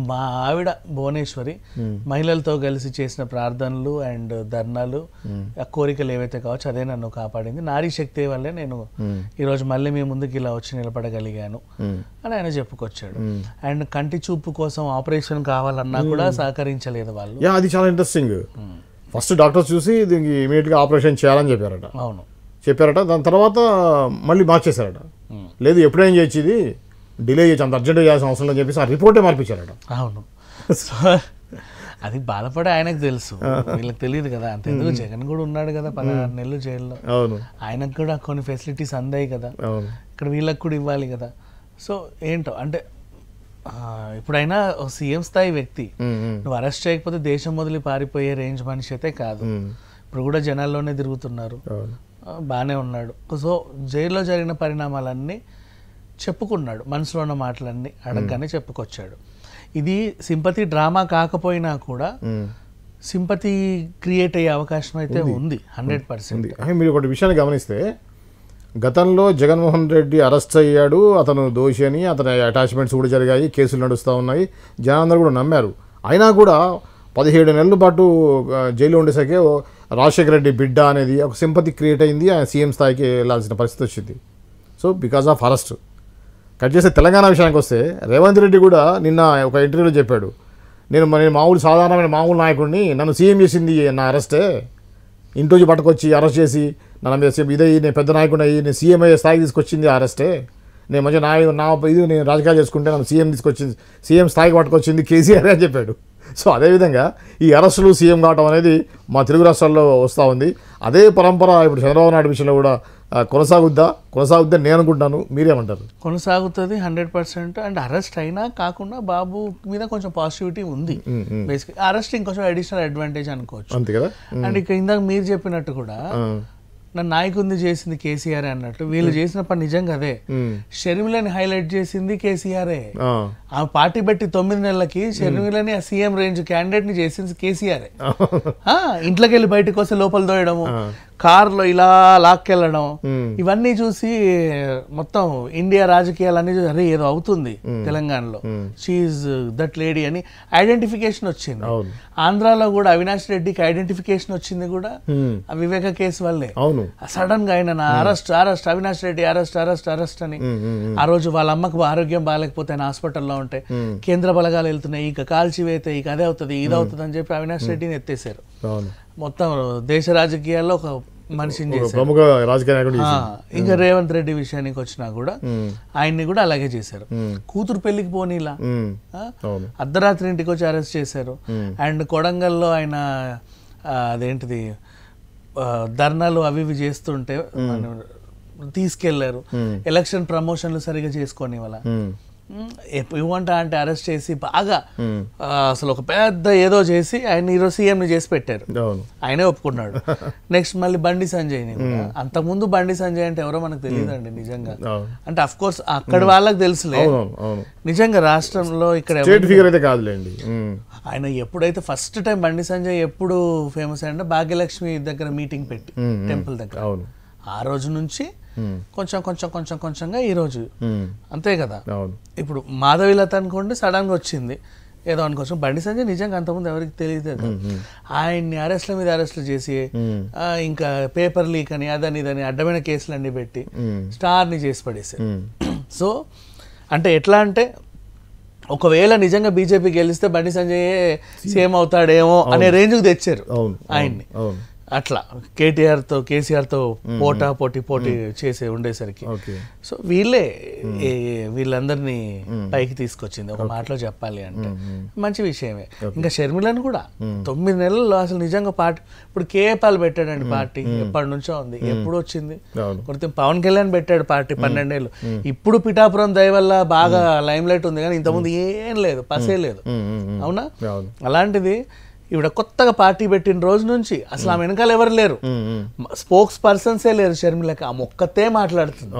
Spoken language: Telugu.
మా ఆవిడ భువనేశ్వరి మహిళలతో కలిసి చేసిన ప్రార్థనలు అండ్ ధర్నాలు కోరికలు ఏవైతే కావచ్చు అదే నన్ను కాపాడింది. నారీ శక్తి వల్లే నేను ఈరోజు మళ్ళీ మీ ముందుకు ఇలా వచ్చి నిలబడగలిగాను అని ఆయన చెప్పుకొచ్చాడు. అండ్ కంటి చూపు కోసం ఆపరేషన్ కావాలన్నా కూడా సహకరించలేదు వాళ్ళు. అది చాలా ఇంట్రెస్టింగ్. ఫస్ట్ డాక్టర్స్ చూసి దీనికి ఇమీడియట్గా ఆపరేషన్ చేయాలని చెప్పారట. అవును చెప్పారట. దాని తర్వాత మళ్ళీ మార్చేశారట. లేదు ఎప్పుడేం చేయొచ్చు, ఇది డిలే చేయొచ్చు, అంత అర్జెంట్గా చేయాల్సిన అవసరం లేదని చెప్పేసి ఆ రిపోర్టే మార్పించారట. అవును. సో అది బాధపడే ఆయనకు తెలుసు, వీళ్ళకి తెలియదు కదా. అంతెందుకు జగన్ కూడా ఉన్నాడు కదా 16 నెలలు జైల్లో. అవును, ఆయనకు కూడా కొన్ని ఫెసిలిటీస్ అందాయి కదా, ఇక్కడ వీళ్ళకి కూడా ఇవ్వాలి కదా. సో ఏంటో అంటే ఇప్పుడైనా సీఎం స్థాయి వ్యక్తి, నువ్వు అరెస్ట్ చేయకపోతే దేశం వదిలి పారిపోయే రేంజ్ మనిషి అయితే కాదు. ఇప్పుడు కూడా జనాల్లోనే తిరుగుతున్నారు, బాగానే ఉన్నాడు. సో జైల్లో జరిగిన పరిణామాలన్నీ చెప్పుకున్నాడు, మనసులో ఉన్న మాటలన్నీ అడగగానే చెప్పుకొచ్చాడు. ఇది సింపతి డ్రామా కాకపోయినా కూడా సింపతి క్రియేట్ అయ్యే అవకాశం అయితే ఉంది 100%. మీరు ఒకటి విషయాన్ని గమనిస్తే, గతంలో జగన్మోహన్ రెడ్డి అరెస్ట్ అయ్యాడు, అతను దోషి అని, అతని అటాచ్మెంట్స్ కూడా జరిగాయి, కేసులు నడుస్తూ ఉన్నాయి, జనాలందరూ కూడా నమ్మారు. అయినా కూడా 17 నెలల పాటు జైల్లో ఉండేసరికి రాజశేఖర రెడ్డి బిడ్డ అనేది ఒక సింపతి క్రియేట్ అయింది, ఆయన సీఎం స్థాయికి వెళ్ళాల్సిన పరిస్థితి వచ్చింది. So because of arrest. Cut చేస్తే తెలంగాణ విషయానికి వస్తే, రేవంత్ రెడ్డి కూడా నిన్న ఒక ఇంటర్వ్యూలో చెప్పాడు, నేను సాధారణమైన మామూలు నాయకుడిని, నన్ను సీఎం చేసింది నా అరెస్టే, ఇంట్లోంచి పట్టుకొచ్చి అరెస్ట్ చేసి నేను పెద్ద నాయకుడిని అయ్యి నేను సీఎం అయ్యే స్థాయికి తీసుకొచ్చింది అరెస్టే, నేను మంచిగా నేను రాజకీయాలు చేసుకుంటే నన్ను సీఎం స్థాయికి పట్టుకొచ్చింది కేసీఆర్ అని చెప్పాడు. సో అదేవిధంగా ఈ అరెస్టులు సీఎం కావడం అనేది మా తెలుగు రాష్ట్రాల్లో వస్తూ ఉంది. అదే పరంపర ఇప్పుడు చంద్రబాబు నాయుడు విషయంలో కూడా కొనసాగుద్దని నేను అనుకుంటాను. మీరేమంటారు? కొనసాగుతుంది 100%. అండ్ అరెస్ట్ అయినా కాకుండా బాబు మీద కొంచెం పాజిటివిటీ ఉంది. బేసిక్ అరెస్ట్ ఇంకొంచెం అడిషనల్ అడ్వాంటేజ్ అనుకోవచ్చు, అంతే కదా. అండ్ ఇక ఇందాక మీరు చెప్పినట్టు కూడా నన్ను నాయకుడిని చేసింది కేసీఆర్ అన్నట్టు, వీళ్ళు చేసిన పని నిజంగా అదే. షర్మిలని హైలైట్ చేసింది కేసీఆరే. ఆ పార్టీ పెట్టి 9 నెలలకి షర్మిలని ఆ సీఎం రేంజ్ క్యాండిడేట్ ని చేసింది కేసీఆరే. ఇంట్లోకి వెళ్ళి బయటకు వస్తే లోపల దోయడము, కార్లో ఇలా లాక్కెళ్ళడం, ఇవన్నీ చూసి మొత్తం ఇండియా రాజకీయాలన్నీ చూసి అరే ఏదో అవుతుంది తెలంగాణలో, షీఈ్ దట్ లేడీ అని ఐడెంటిఫికేషన్ వచ్చింది. ఆంధ్రాలో కూడా అవినాష్ రెడ్డికి ఐడెంటిఫికేషన్ వచ్చింది కూడా ఆ వివేక కేసు వల్లే. సడన్ గా ఆయన అరెస్ట్ అవినాష్ రెడ్డి అరెస్ట్ అని. ఆ రోజు వాళ్ళ అమ్మకు ఆరోగ్యం బాగాలేకపోతే ఆయన హాస్పిటల్లో ఉంటే కేంద్ర బలగాలు వెళ్తున్నాయి, ఇక కాల్చివేతే, ఇక అదే అవుతుంది ఇది అవుతుంది అని చెప్పి అవినాష్ రెడ్డిని ఎత్తేసారు. మొత్తం దేశ రాజకీయాల్లో ఒక మనిషిని చేశారు. ఇంకా రేవంత్ రెడ్డి విషయానికి వచ్చినా కూడా ఆయన్ని కూడా అలాగే చేశారు. కూతురు పెళ్లికి పోనీలా అర్ధరాత్రి ఇంటికి వచ్చి అరెస్ట్ చేశారు. అండ్ కొడంగల్లో ఆయన అదేంటిది ధర్నాలు అవి ఇవి చేస్తుంటే తీసుకెళ్లారు. ఎలక్షన్ ప్రమోషన్లు సరిగా చేసుకొని వాళ్ళ ఇవ్వంట అంటే అరెస్ట్ చేసి బాగా అసలు ఒక పెద్ద ఏదో చేసి ఆయన ఈరోజు సీఎంని చేసి పెట్టారు. ఆయనే ఒప్పుకున్నాడు. నెక్స్ట్ మళ్ళీ బండి సంజయ్ని, అంతకుముందు బండి సంజయ్ అంటే ఎవరో మనకు తెలియదండి నిజంగా. అంటే అఫ్ కోర్స్ అక్కడ వాళ్ళకి తెలుసులే, నిజంగా రాష్ట్రంలో ఇక్కడ ఆయన ఎప్పుడైతే ఫస్ట్ టైం బండి సంజయ్ ఎప్పుడు ఫేమస్ అంటే భాగ్యలక్ష్మి దగ్గర మీటింగ్ పెట్టి టెంపుల్ దగ్గర, ఆ రోజు నుంచి కొంచెంగా ఈ రోజు అంతే కదా. ఇప్పుడు మాధవిలత అనుకోండి సడన్ గా వచ్చింది ఏదో అనుకోవచ్చు. బండి సంజయ్ నిజంగా అంతకుముందు ఎవరికి తెలియదు. ఆయన్ని అరెస్ట్ల మీద అరెస్ట్లు చేసి ఇంకా పేపర్ లీక్ అని అదని ఇదని అడ్డమైన కేసులు అన్ని పెట్టి స్టార్ని చేసి పడేసారు. సో అంటే ఎట్లా అంటే ఒకవేళ నిజంగా బీజేపీ గెలిస్తే బండి సంజయ్ సీఎం అవుతాడేమో అనే రేంజ్కి తెచ్చారు ఆయన్ని. అట్లా కేటీఆర్తో కేసీఆర్తో పోటీ చేసే ఉండేసరికి సో వీళ్ళందరినీ పైకి తీసుకొచ్చింది ఒక మాటలో చెప్పాలి అంటే. మంచి విషయమే. ఇంకా షర్మిలను కూడా 9 నెలల్లో అసలు నిజంగా పార్టీ ఇప్పుడు కేఏపాల్ పెట్టాడండి పార్టీ, ఎప్పటి నుంచో ఉంది, ఎప్పుడు వచ్చింది కొడితే పవన్ కళ్యాణ్ పెట్టాడు పార్టీ 12 ఏళ్ళు. ఇప్పుడు పిఠాపురం దయ వల్ల బాగా లైమ్ లైట్ ఉంది కానీ ఇంతకుముందు ఏం లేదు, పసే లేదు. అవునా? అలాంటిది ఇవిడ కొత్తగా పార్టీ పెట్టిన రోజు నుంచి అసలు ఆమె వెనకాల ఎవరు లేరు, స్పోక్స్ పర్సన్సే లేరు షర్మిలకి. ఆ మొక్కతే మాట్లాడుతుంది.